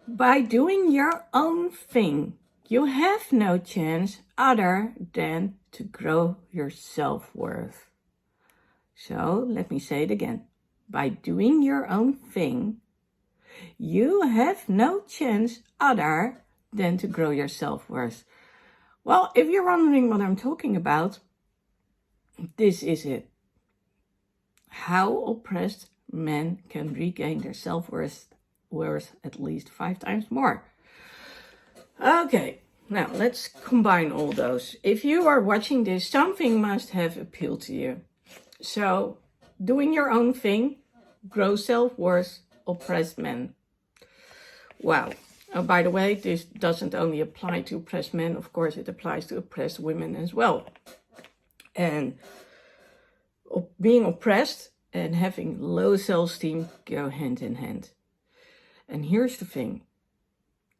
By doing your own thing, you have no chance other than to grow your self-worth. So let me say it again. By doing your own thing, you have no chance other than to grow your self-worth. Well, if you're wondering what I'm talking about, this is it. How oppressed men can regain their self-worth at least 5 times more. Okay, now let's combine all those. If you are watching this, something must have appealed to you. So, doing your own thing, grow self-worth, oppressed men. Wow. Oh, by the way, this doesn't only apply to oppressed men, of course, it applies to oppressed women as well. And being oppressed and having low self-esteem go hand in hand. And here's the thing.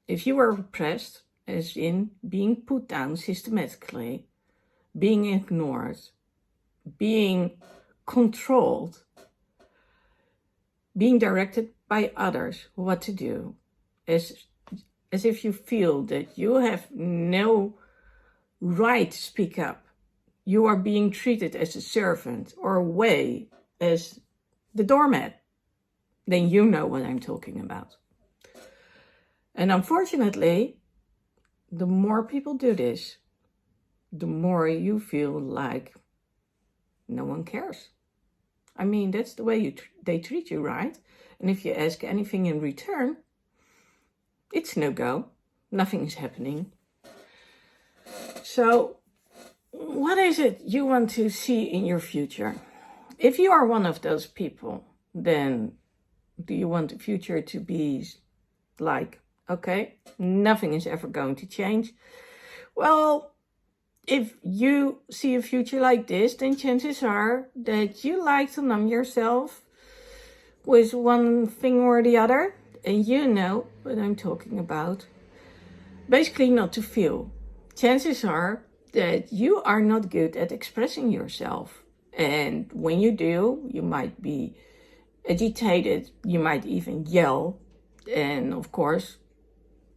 If you are oppressed, as in being put down systematically, being ignored, being controlled, being directed by others what to do, as if you feel that you have no right to speak up, you are being treated as a servant or away as the doormat, then you know what I'm talking about. And unfortunately, the more people do this, the more you feel like no one cares. I mean, that's the way they treat you, right? And if you ask anything in return, it's no go. Nothing is happening. So, what is it you want to see in your future? If you are one of those people, then do you want the future to be like, okay, nothing is ever going to change? Well, if you see a future like this, then chances are that you like to numb yourself with one thing or the other. And you know what I'm talking about. Basically not to feel. Chances are that you are not good at expressing yourself. And when you do, you might be agitated, you might even yell. And of course,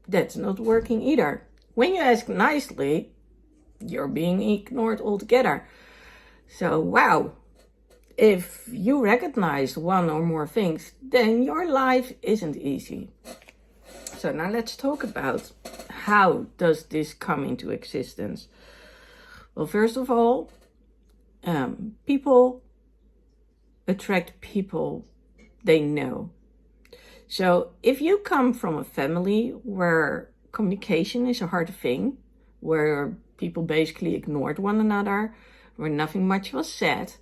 that's not working either. When you ask nicely, you're being ignored altogether. So, wow. If you recognize one or more things, then your life isn't easy. So now let's talk about how does this come into existence. Well, first of all, people attract people they know. So if you come from a family where communication is a hard thing, where people basically ignored one another, where nothing much was said,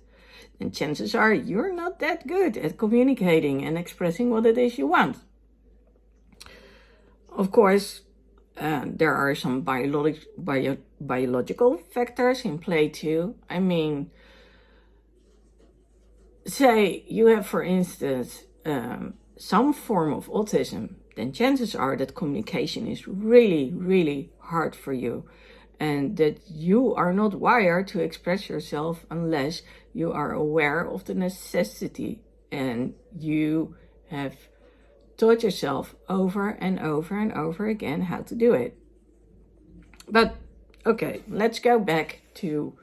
then chances are you're not that good at communicating and expressing what it is you want. Of course, there are some biological factors in play too. I mean, say you have, for instance, some form of autism, then chances are that communication is really, really hard for you, and that you are not wired to express yourself unless you are aware of the necessity and you have taught yourself over and over and over again how to do it. But okay, let's go back to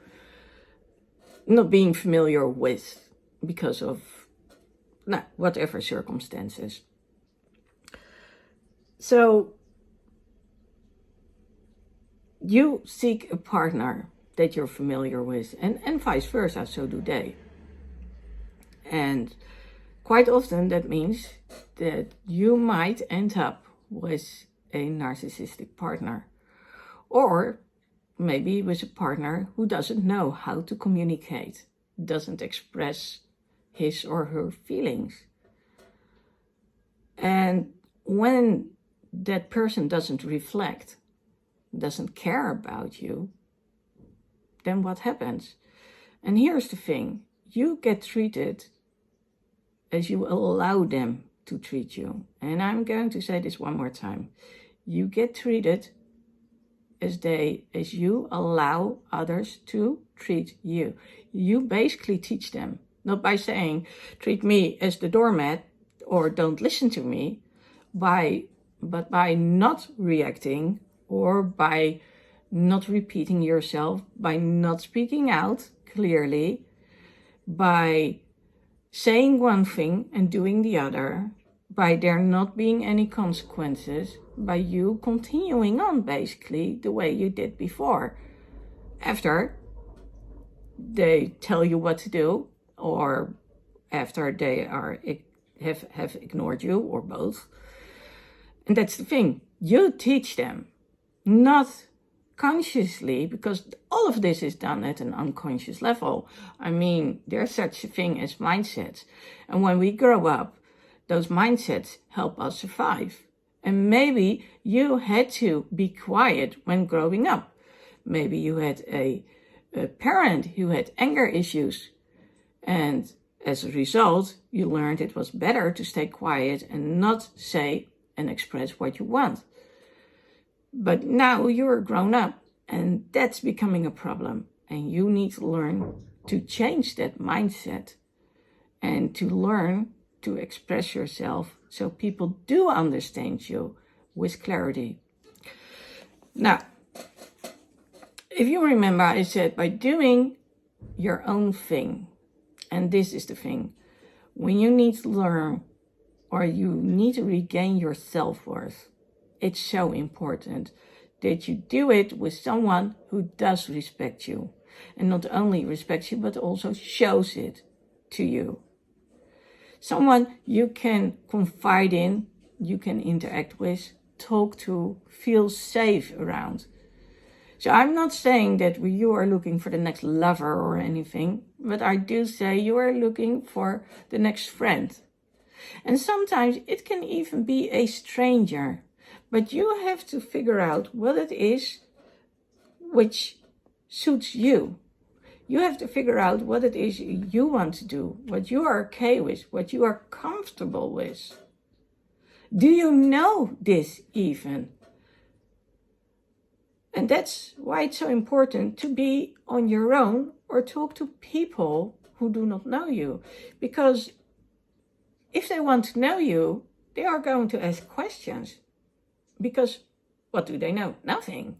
not being familiar with because of whatever circumstances. So you seek a partner that you're familiar with, and vice versa, so do they. And quite often that means that you might end up with a narcissistic partner, or maybe with a partner who doesn't know how to communicate, doesn't express his or her feelings. And when that person doesn't reflect, doesn't care about you, then what happens? And here's the thing, you get treated as you allow them to treat you. And I'm going to say this one more time. You get treated as you allow others to treat you. You basically teach them, not by saying, treat me as the doormat or don't listen to me, by but by not reacting or by not repeating yourself, by not speaking out clearly, by saying one thing and doing the other, by there not being any consequences, by you continuing on basically the way you did before. After they tell you what to do, or after they have ignored you, or both. And that's the thing. You teach them, not consciously, because all of this is done at an unconscious level. I mean, there's such a thing as mindsets. And when we grow up, those mindsets help us survive. And maybe you had to be quiet when growing up. Maybe you had a parent who had anger issues. And as a result, you learned it was better to stay quiet and not say and express what you want. But now you're grown up, and that's becoming a problem. And you need to learn to change that mindset and to learn to express yourself so people do understand you with clarity. Now, if you remember, I said by doing your own thing, and this is the thing, when you need to learn or you need to regain your self-worth, it's so important that you do it with someone who does respect you. And not only respects you, but also shows it to you. Someone you can confide in, you can interact with, talk to, feel safe around. So I'm not saying that you are looking for the next lover or anything, but I do say you are looking for the next friend. And sometimes it can even be a stranger. But you have to figure out what it is which suits you. You have to figure out what it is you want to do, what you are okay with, what you are comfortable with. Do you know this even? And that's why it's so important to be on your own or talk to people who do not know you. Because if they want to know you, they are going to ask questions. Because what do they know? Nothing.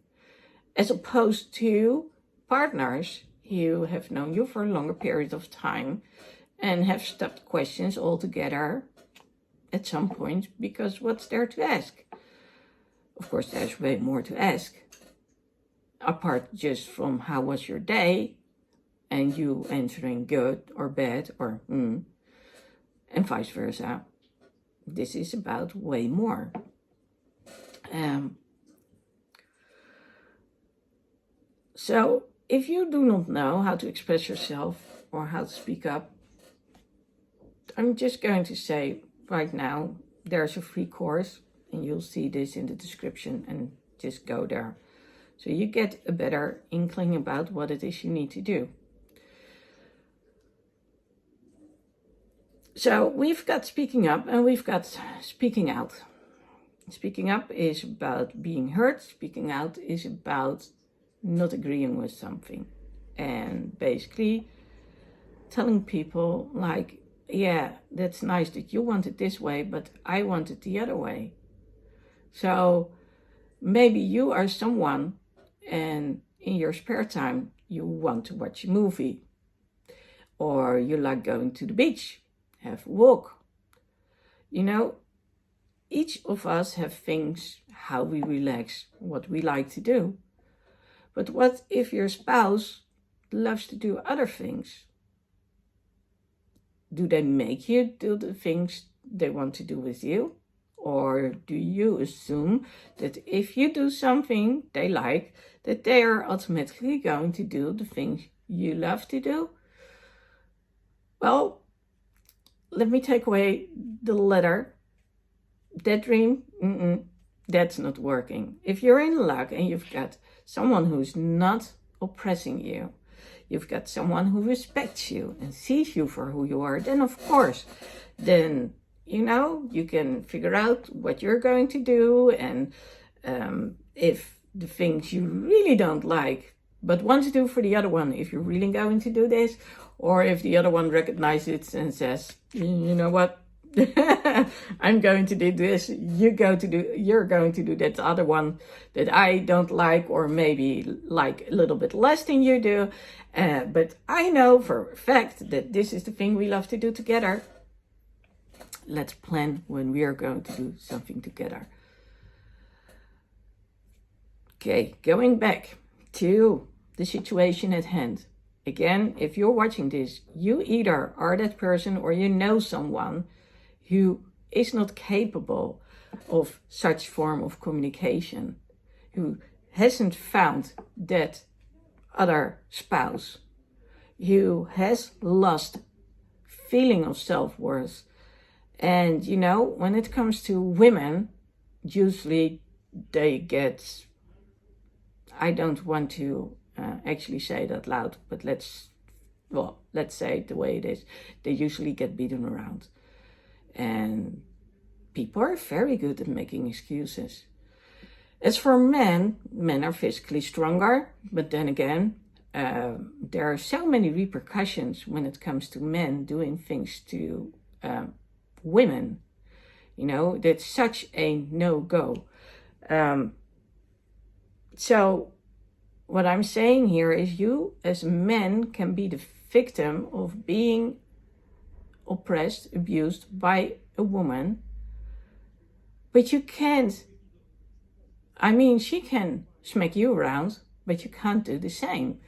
As opposed to partners who have known you for a longer period of time and have stopped questions altogether at some point, because what's there to ask? Of course, there's way more to ask. Apart just from how was your day and you answering good or bad or and vice versa. This is about way more. So if you do not know how to express yourself or how to speak up, I'm just going to say right now, there's a free course and you'll see this in the description, and just go there. So you get a better inkling about what it is you need to do. So we've got speaking up and we've got speaking out. Speaking up is about being heard. Speaking out is about not agreeing with something. And basically telling people like, yeah, that's nice that you want it this way, but I want it the other way. So maybe you are someone and in your spare time you want to watch a movie. Or you like going to the beach, have a walk. You know, each of us have things, how we relax, what we like to do. But what if your spouse loves to do other things? Do they make you do the things they want to do with you? Or do you assume that if you do something they like, that they are automatically going to do the things you love to do? Well, let me take away the letter. That dream, that's not working. If you're in luck and you've got someone who's not oppressing you, you've got someone who respects you and sees you for who you are, then of course, then, you know, you can figure out what you're going to do. And if the things you really don't like, but want to do for the other one, if you're really going to do this, or if the other one recognizes it and says, you know what, I'm going to do this, you're going to do that other one that I don't like, or maybe like a little bit less than you do. But I know for a fact that this is the thing we love to do together. Let's plan when we are going to do something together. Okay, going back to the situation at hand. Again, if you're watching this, you either are that person or you know someone who is not capable of such form of communication, who hasn't found that other spouse, who has lost feeling of self-worth. And you know, when it comes to women, usually they get, I don't want to actually say it out loud, but let's say it the way it is. They usually get beaten around. And people are very good at making excuses. As for men are physically stronger, but then again, there are so many repercussions when it comes to men doing things to women. You know, that's such a no-go. So what I'm saying here is you as men can be the victim of being oppressed, abused by a woman, but you can't, I mean, she can smack you around, but you can't do the same.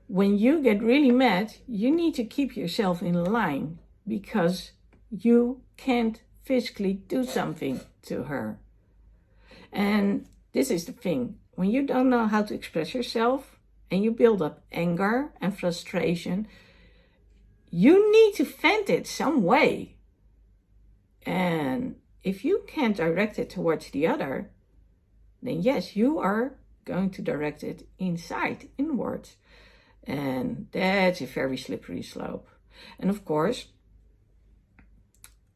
When you get really mad, you need to keep yourself in line, because you can't physically do something to her. And this is the thing. When you don't know how to express yourself and you build up anger and frustration, you need to vent it some way. And if you can't direct it towards the other, then yes, you are going to direct it inwards. And that's a very slippery slope. And of course,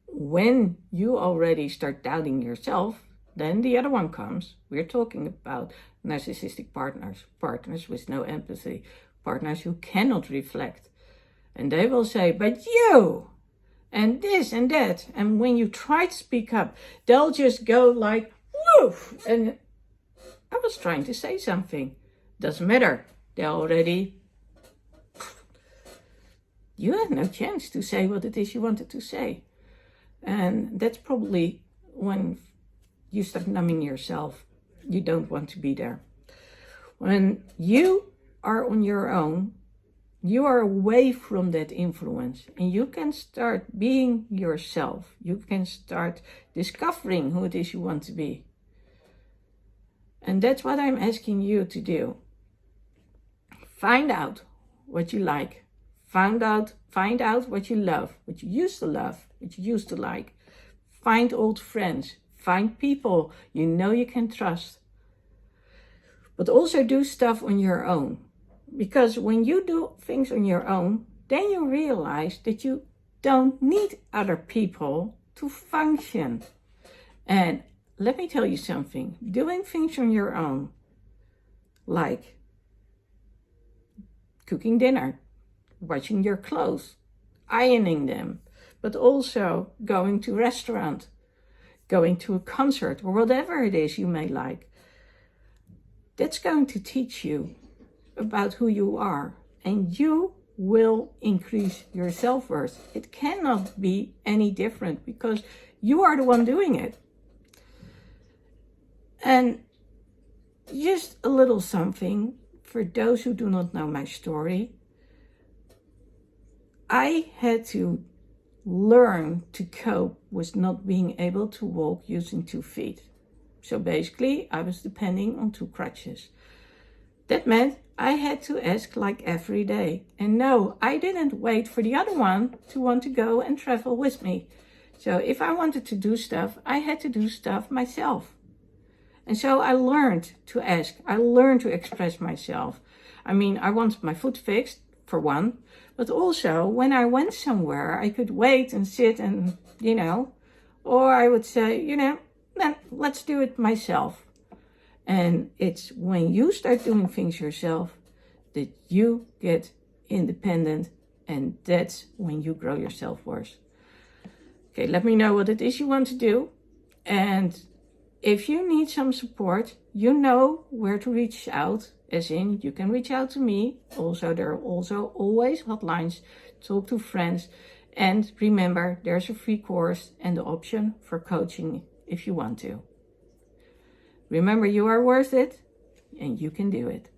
when you already start doubting yourself, then the other one comes. We're talking about narcissistic partners with no empathy, partners who cannot reflect. And they will say, but you, and this and that. And when you try to speak up, they'll just go like, woof. And I was trying to say something. Doesn't matter. They already, you had no chance to say what it is you wanted to say. And that's probably when you start numbing yourself. You don't want to be there. When you are on your own, you are away from that influence, and you can start being yourself. You can start discovering who it is you want to be. And that's what I'm asking you to do. Find out what you like. Find out what you love, what you used to love, what you used to like. Find old friends. Find people you know you can trust. But also do stuff on your own. Because when you do things on your own, then you realize that you don't need other people to function. And let me tell you something. Doing things on your own, like cooking dinner, washing your clothes, ironing them, but also going to a restaurant, going to a concert, or whatever it is you may like. That's going to teach you about who you are, and you will increase your self-worth. It cannot be any different, because you are the one doing it. And just a little something for those who do not know my story. I had to learn to cope with not being able to walk using 2 feet. So basically, I was depending on 2 crutches. That meant I had to ask like every day. And no, I didn't wait for the other one to want to go and travel with me. So if I wanted to do stuff, I had to do stuff myself. And so I learned to ask. I learned to express myself. I mean, I wanted my foot fixed, for one. But also, when I went somewhere, I could wait and sit and, or I would say, then let's do it myself. And it's when you start doing things yourself that you get independent, and that's when you grow your self-worth. Okay, let me know what it is you want to do. And if you need some support, you know where to reach out, as in you can reach out to me. Also, there are also always hotlines, talk to friends. And remember, there's a free course and the option for coaching if you want to. Remember, you are worth it and you can do it.